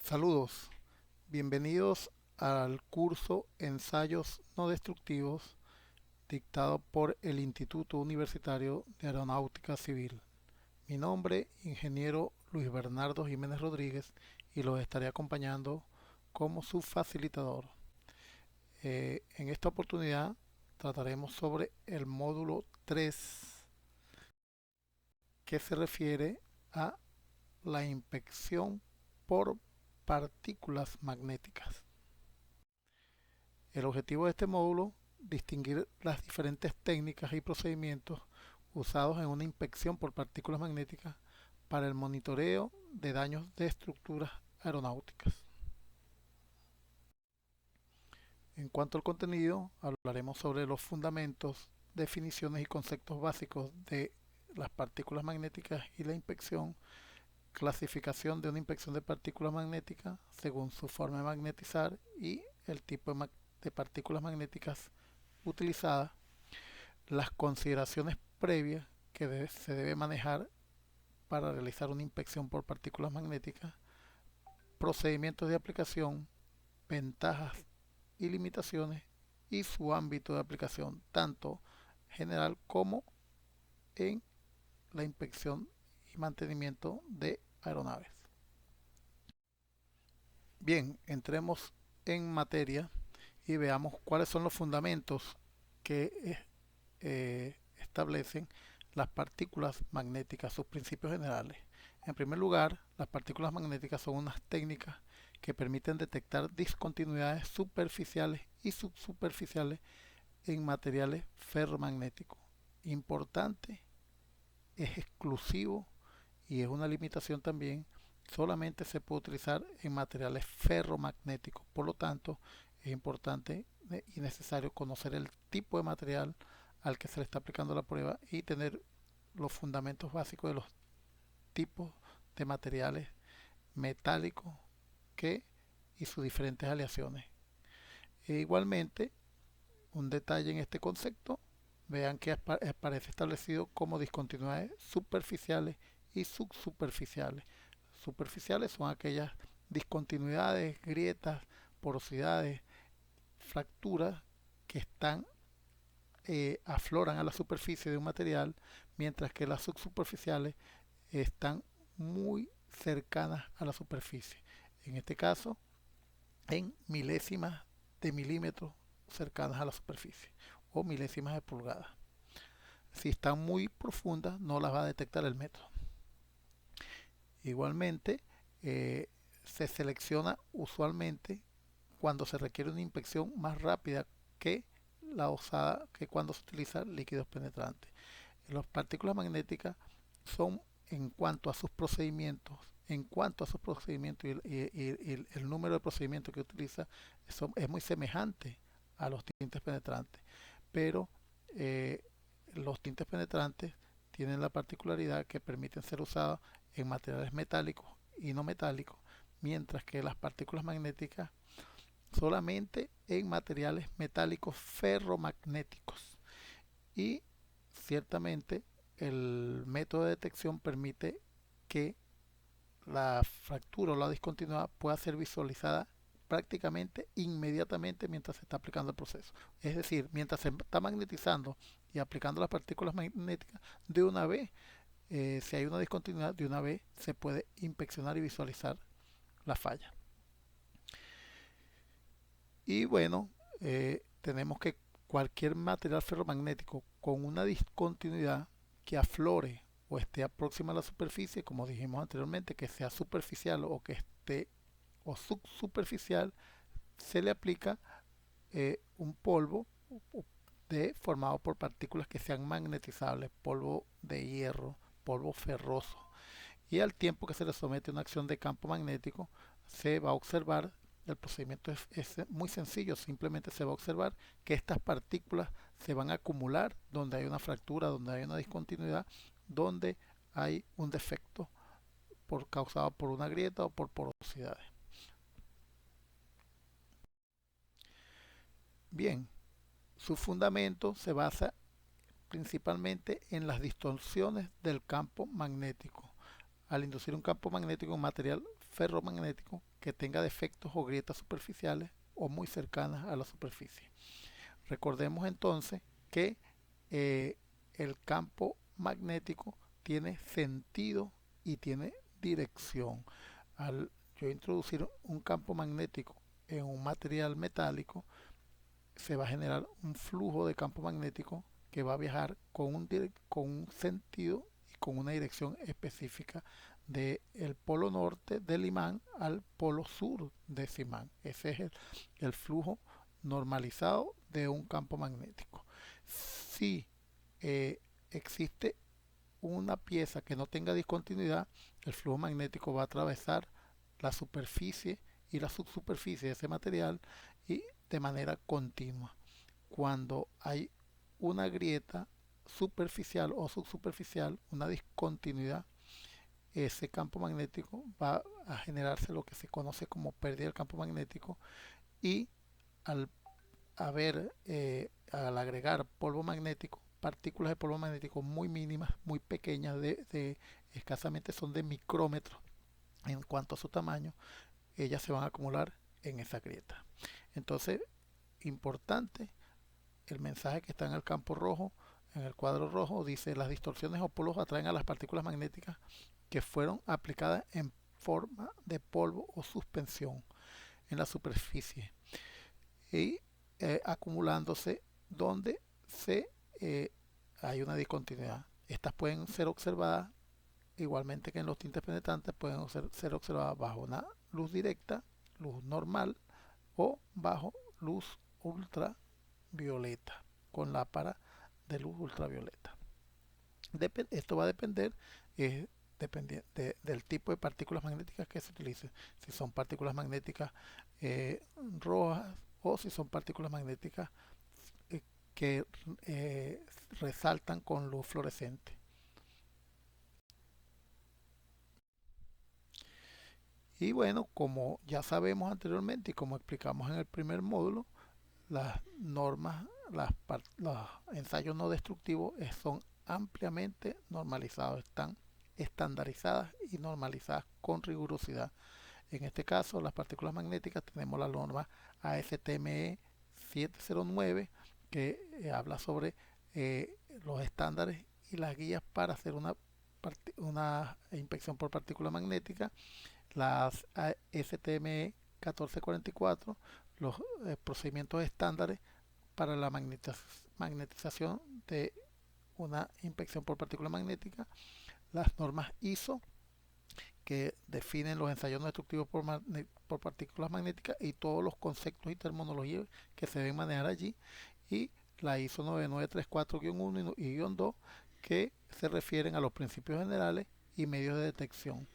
Saludos, bienvenidos al curso Ensayos no destructivos dictado por el Instituto Universitario de Aeronáutica Civil. Mi nombre, ingeniero Luis Bernardo Jiménez Rodríguez, y los estaré acompañando como su facilitador. En esta oportunidad trataremos sobre el módulo 3, que se refiere a la inspección por partículas magnéticas. El objetivo de este módulo, distinguir las diferentes técnicas y procedimientos usados en una inspección por partículas magnéticas para el monitoreo de daños de estructuras aeronáuticas. En cuanto al contenido, hablaremos sobre los fundamentos, definiciones y conceptos básicos de las partículas magnéticas y la inspección, clasificación de una inspección de partículas magnéticas según su forma de magnetizar y el tipo de partículas magnéticas utilizadas, las consideraciones previas que se debe manejar para realizar una inspección por partículas magnéticas, procedimientos de aplicación, ventajas y limitaciones y su ámbito de aplicación, tanto general como en la inspección y mantenimiento de aeronaves. Bien, entremos en materia y veamos cuáles son los fundamentos que establecen las partículas magnéticas, sus principios generales. En primer lugar, las partículas magnéticas son unas técnicas que permiten detectar discontinuidades superficiales y subsuperficiales en materiales ferromagnéticos. Importante, es exclusivo y es una limitación también. Solamente se puede utilizar en materiales ferromagnéticos. Por lo tanto, es importante y necesario conocer el tipo de material al que se le está aplicando la prueba y tener los fundamentos básicos de los tipos de materiales metálicos que y sus diferentes aleaciones. Igualmente, un detalle en este concepto, vean que aparece establecido como discontinuidades superficiales y subsuperficiales. Superficiales son aquellas discontinuidades, grietas, porosidades, fracturas que afloran a la superficie de un material, mientras que las subsuperficiales están muy cercanas a la superficie. En este caso, en milésimas de milímetros cercanas a la superficie o milésimas de pulgadas. Si están muy profundas, no las va a detectar el método. Igualmente, se selecciona usualmente cuando se requiere una inspección más rápida que la usada que cuando se utiliza líquidos penetrantes. Las partículas magnéticas son en cuanto a sus procedimientos y el número de procedimientos que utiliza es muy semejante a los tintes penetrantes, pero eh, los tintes penetrantes tienen la particularidad que permiten ser usados en materiales metálicos y no metálicos, mientras que las partículas magnéticas solamente en materiales metálicos ferromagnéticos. Y ciertamente el método de detección permite que la fractura o la discontinuidad pueda ser visualizada prácticamente inmediatamente mientras se está aplicando el proceso. Es decir, mientras se está magnetizando y aplicando las partículas magnéticas, de una vez, si hay una discontinuidad, de una vez se puede inspeccionar y visualizar la falla. Y bueno, tenemos que cualquier material ferromagnético con una discontinuidad que aflore o esté próxima a la superficie, como dijimos anteriormente, que sea superficial o que esté o subsuperficial, se le aplica un polvo formado por partículas que sean magnetizables, polvo de hierro, polvo ferroso. Y al tiempo que se le somete a una acción de campo magnético, se va a observar, el procedimiento es muy sencillo, simplemente se va a observar que estas partículas se van a acumular donde hay una fractura, donde hay una discontinuidad, donde hay un defecto causado por una grieta o por porosidades. Bien, su fundamento se basa principalmente en las distorsiones del campo magnético. al inducir un campo magnético en un material ferromagnético que tenga defectos o grietas superficiales o muy cercanas a la superficie. Recordemos entonces que el campo magnético tiene sentido y tiene dirección. Al yo introducir un campo magnético en un material metálico, se va a generar un flujo de campo magnético que va a viajar con un sentido y con una dirección específica del polo norte del imán al polo sur de ese imán. Ese es el flujo normalizado de un campo magnético. Si existe una pieza que no tenga discontinuidad, el flujo magnético va a atravesar la superficie y la subsuperficie de ese material y de manera continua. Cuando hay una grieta superficial o subsuperficial, una discontinuidad, ese campo magnético va a generarse lo que se conoce como pérdida del campo magnético, y al al agregar polvo magnético, partículas de polvo magnético muy mínimas, muy pequeñas, escasamente son de micrómetros en cuanto a su tamaño, ellas se van a acumular en esa grieta. Entonces, importante, el mensaje que está en el campo rojo, en el cuadro rojo, dice: las distorsiones o polos atraen a las partículas magnéticas que fueron aplicadas en forma de polvo o suspensión en la superficie y acumulándose donde hay una discontinuidad. Estas pueden ser observadas igualmente que en los tintes penetrantes, pueden ser observadas bajo una luz directa, luz normal o bajo luz ultravioleta, con lámpara de luz ultravioleta. Esto va a depender del tipo de partículas magnéticas que se utilicen, si son partículas magnéticas rojas o si son partículas magnéticas que resaltan con luz fluorescente. Y bueno, como ya sabemos anteriormente y como explicamos en el primer módulo, las normas, los ensayos no destructivos son ampliamente normalizados, están estandarizadas y normalizadas con rigurosidad. En este caso, las partículas magnéticas, tenemos la norma ASTME 709, que habla sobre los estándares y las guías para hacer una inspección por partícula magnética. Las STME 1444, los procedimientos estándares para la magnetización de una inspección por partícula magnética. Las normas ISO, que definen los ensayos no destructivos por partículas magnéticas y todos los conceptos y terminologías que se deben manejar allí, y la ISO 9934-1 y -2, que se refieren a los principios generales y medios de detección.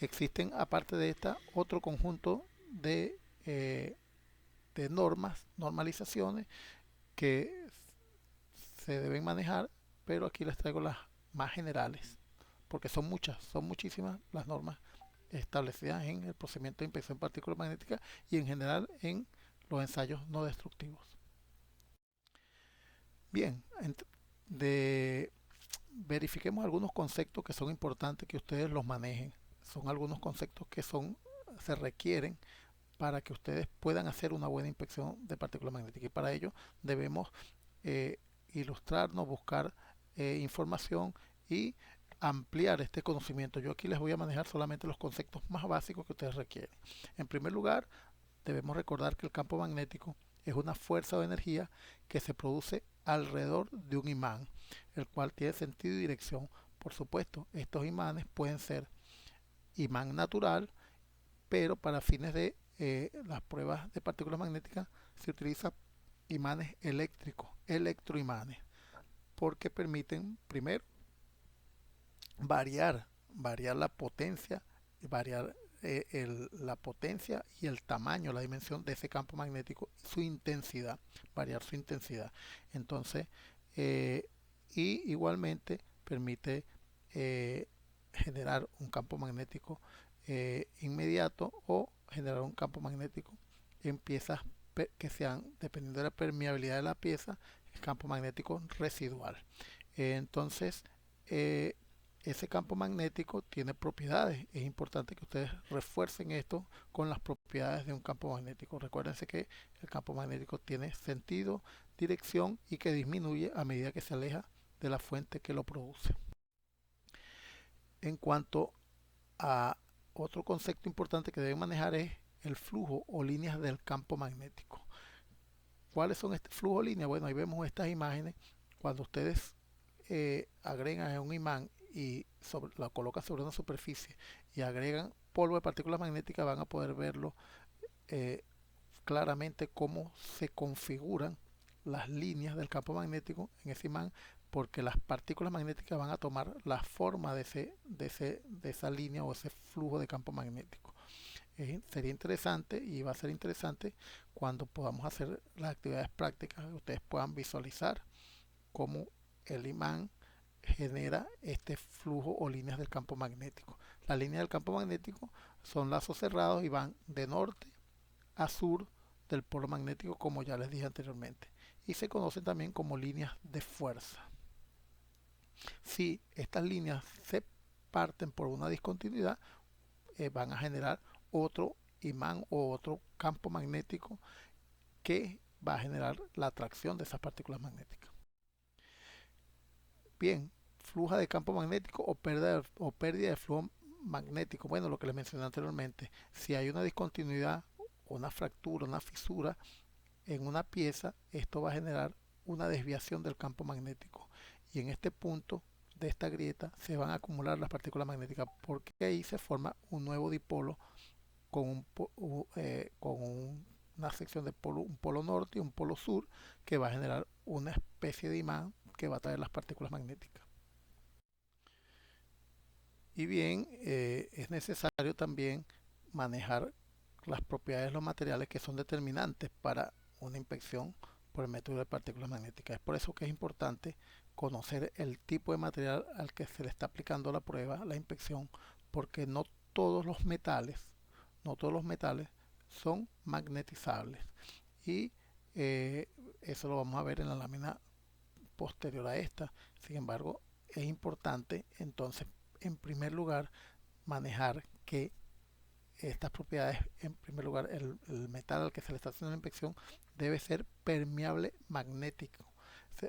Existen, aparte de esta, otro conjunto de normalizaciones que se deben manejar, pero aquí les traigo las más generales, porque son muchísimas las normas establecidas en el procedimiento de inspección de partículas magnéticas y en general en los ensayos no destructivos. Bien, verifiquemos algunos conceptos que son importantes que ustedes los manejen. Son algunos conceptos que se requieren para que ustedes puedan hacer una buena inspección de partículas magnéticas, y para ello debemos ilustrarnos, buscar información y ampliar este conocimiento. Yo aquí les voy a manejar solamente los conceptos más básicos que ustedes requieren. En primer lugar, debemos recordar que el campo magnético es una fuerza o energía que se produce alrededor de un imán, el cual tiene sentido y dirección. Por supuesto, estos imanes pueden ser imán natural, pero para fines de las pruebas de partículas magnéticas se utilizan imanes eléctricos, electroimanes, porque permiten, primero, variar la potencia, variar la potencia y el tamaño, la dimensión de ese campo magnético, su intensidad, variar su intensidad. Entonces, y igualmente permite generar un campo magnético inmediato o generar un campo magnético en piezas que sean, dependiendo de la permeabilidad de la pieza, el campo magnético residual. Entonces, ese campo magnético tiene propiedades. Es importante que ustedes refuercen esto con las propiedades de un campo magnético. Recuérdense que el campo magnético tiene sentido, dirección y que disminuye a medida que se aleja de la fuente que lo produce. En cuanto a otro concepto importante que deben manejar es el flujo o líneas del campo magnético. ¿Cuáles son este flujo o líneas? Bueno, ahí vemos estas imágenes. Cuando ustedes agregan un imán y la colocan sobre una superficie y agregan polvo de partículas magnéticas, van a poder verlo claramente cómo se configuran las líneas del campo magnético en ese imán, porque las partículas magnéticas van a tomar la forma de esa línea o ese flujo de campo magnético. Sería interesante y va a ser interesante cuando podamos hacer las actividades prácticas, ustedes puedan visualizar cómo el imán genera este flujo o líneas del campo magnético. Las líneas del campo magnético son lazos cerrados y van de norte a sur del polo magnético, como ya les dije anteriormente, y se conocen también como líneas de fuerza. Si estas líneas se parten por una discontinuidad, van a generar otro imán o otro campo magnético que va a generar la atracción de esas partículas magnéticas. Bien, flujo de campo magnético o pérdida de flujo magnético. Bueno, lo que les mencioné anteriormente, si hay una discontinuidad, una fractura, una fisura en una pieza, esto va a generar una desviación del campo magnético. Y en este punto de esta grieta se van a acumular las partículas magnéticas, porque ahí se forma un nuevo dipolo con una sección de un polo norte y un polo sur, que va a generar una especie de imán que va a traer las partículas magnéticas. Y bien, es necesario también manejar las propiedades de los materiales que son determinantes para una inspección por el método de partículas magnéticas. Es por eso que es importante conocer el tipo de material al que se le está aplicando la prueba, la inspección, porque no todos los metales son magnetizables. Y eso lo vamos a ver en la lámina posterior a esta. Sin embargo, es importante entonces, en primer lugar, manejar que estas propiedades, en primer lugar, el metal al que se le está haciendo la inspección debe ser permeable magnético,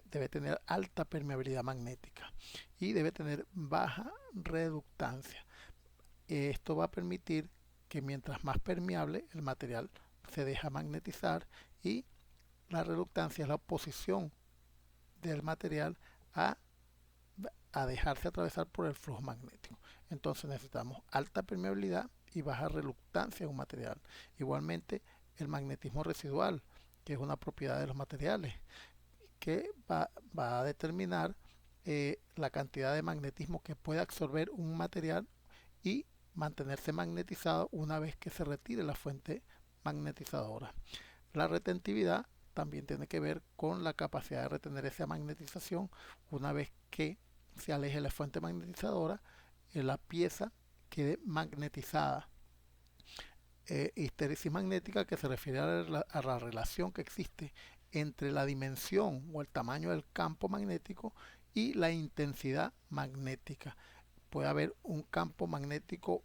debe tener alta permeabilidad magnética y debe tener baja reductancia. Esto va a permitir que mientras más permeable el material se deja magnetizar, y la reductancia es la oposición del material a dejarse atravesar por el flujo magnético. Entonces necesitamos alta permeabilidad y baja reluctancia en un material. Igualmente el magnetismo residual, que es una propiedad de los materiales, que va a determinar la cantidad de magnetismo que puede absorber un material y mantenerse magnetizado una vez que se retire la fuente magnetizadora. La retentividad también tiene que ver con la capacidad de retener esa magnetización una vez que se aleje la fuente magnetizadora, la pieza quede magnetizada. Histéresis magnética, que se refiere a la relación que existe entre la dimensión o el tamaño del campo magnético y la intensidad magnética. Puede haber un campo magnético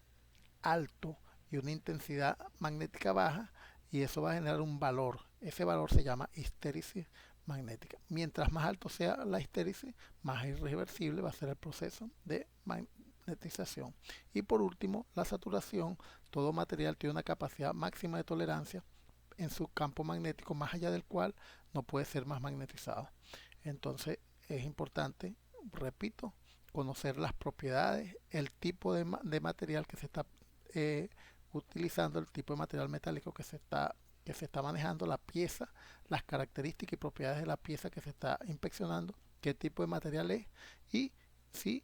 alto y una intensidad magnética baja, y eso va a generar un valor. Ese valor se llama histéresis magnética. Mientras más alto sea la histéresis, más irreversible va a ser el proceso de magnetización. Y por último, la saturación. Todo material tiene una capacidad máxima de tolerancia en su campo magnético, más allá del cual no puede ser más magnetizado. Entonces es importante, repito, conocer las propiedades, el tipo de material que se está utilizando, el tipo de material metálico que se está manejando, la pieza, las características y propiedades de la pieza que se está inspeccionando, qué tipo de material es, y si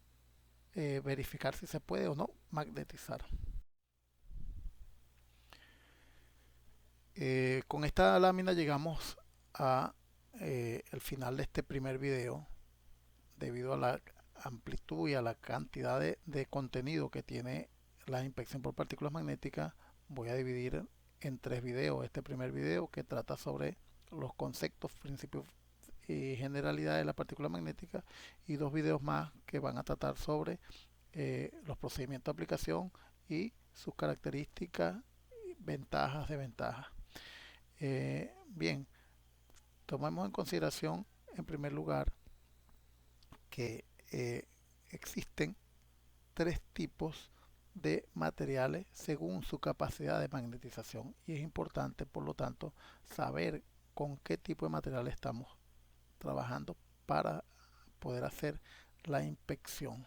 verificar si se puede o no magnetizar. Con esta lámina llegamos a el final de este primer video. Debido a la amplitud y a la cantidad de contenido que tiene la inspección por partículas magnéticas, voy a dividir en 3 videos. Este primer video, que trata sobre los conceptos, principios y generalidades de la partícula magnética, y 2 videos más que van a tratar sobre los procedimientos de aplicación y sus características, ventajas, desventajas. Bien, tomemos en consideración en primer lugar que existen tres tipos de materiales según su capacidad de magnetización, y es importante por lo tanto saber con qué tipo de material estamos trabajando para poder hacer la inspección.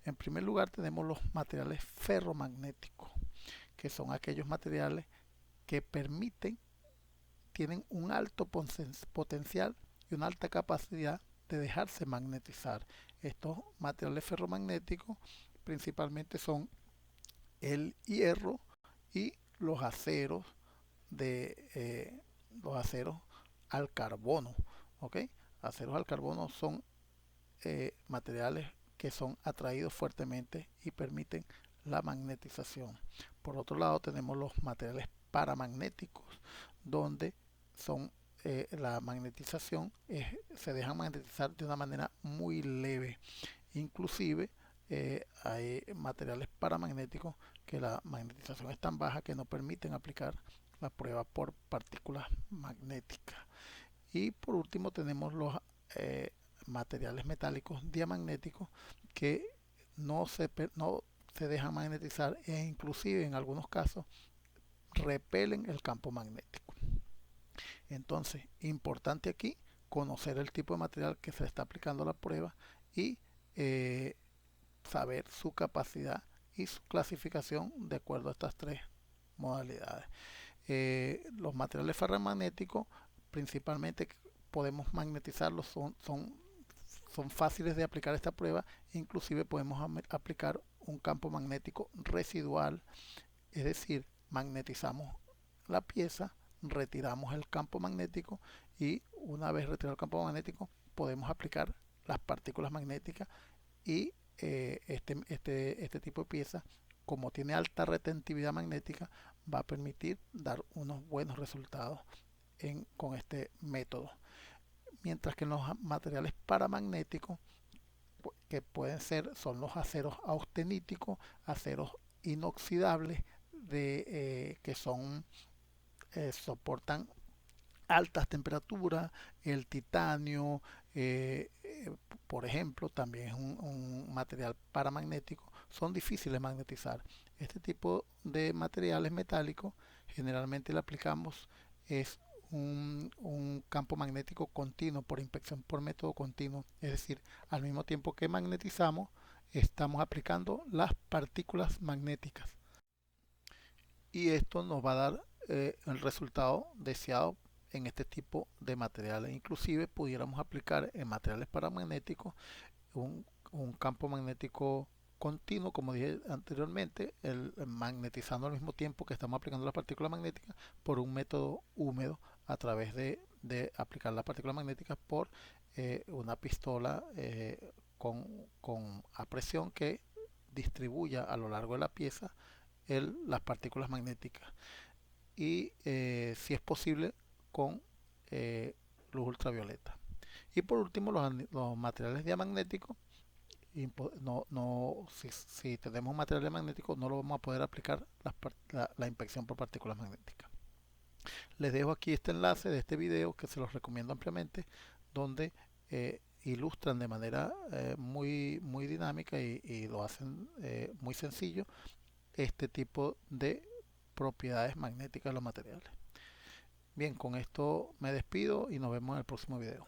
En primer lugar tenemos los materiales ferromagnéticos, que son aquellos materiales que tienen un alto potencial y una alta capacidad de dejarse magnetizar. Estos materiales ferromagnéticos principalmente son el hierro y los aceros los aceros al carbono. ¿Ok? Aceros al carbono son materiales que son atraídos fuertemente y permiten la magnetización. Por otro lado tenemos los materiales paramagnéticos, donde son la magnetización se dejan magnetizar de una manera muy leve. Inclusive hay materiales paramagnéticos que la magnetización es tan baja que no permiten aplicar la prueba por partículas magnéticas. Y por último tenemos los materiales metálicos diamagnéticos, que no se dejan magnetizar e inclusive en algunos casos repelen el campo magnético. Entonces, importante aquí conocer el tipo de material que se está aplicando a la prueba y saber su capacidad y su clasificación de acuerdo a estas tres modalidades. Los materiales ferromagnéticos principalmente podemos magnetizarlos, son fáciles de aplicar esta prueba. Inclusive podemos aplicar un campo magnético residual, es decir, magnetizamos la pieza, retiramos el campo magnético y una vez retirado el campo magnético podemos aplicar las partículas magnéticas, y este tipo de pieza, como tiene alta retentividad magnética, va a permitir dar unos buenos resultados con este método. Mientras que en los materiales paramagnéticos, que son los aceros austeníticos, aceros inoxidables que soportan altas temperaturas. El titanio, por ejemplo, también es un material paramagnético, son difíciles de magnetizar. Este tipo de materiales metálicos generalmente le aplicamos es un campo magnético continuo por inspección por método continuo, es decir, al mismo tiempo que magnetizamos estamos aplicando las partículas magnéticas, y esto nos va a dar el resultado deseado en este tipo de materiales. Inclusive pudiéramos aplicar en materiales paramagnéticos un campo magnético continuo, como dije anteriormente, magnetizando al mismo tiempo que estamos aplicando las partículas magnéticas por un método húmedo, a través de aplicar las partículas magnéticas por una pistola con a presión que distribuya a lo largo de la pieza las partículas magnéticas, y si es posible con luz ultravioleta. Y por último los materiales diamagnéticos, si tenemos un material diamagnético no lo vamos a poder aplicar la inspección por partículas magnéticas. Les dejo aquí este enlace de este video que se los recomiendo ampliamente, donde ilustran de manera muy dinámica y lo hacen muy sencillo este tipo de propiedades magnéticas de los materiales. Bien, con esto me despido y nos vemos en el próximo video.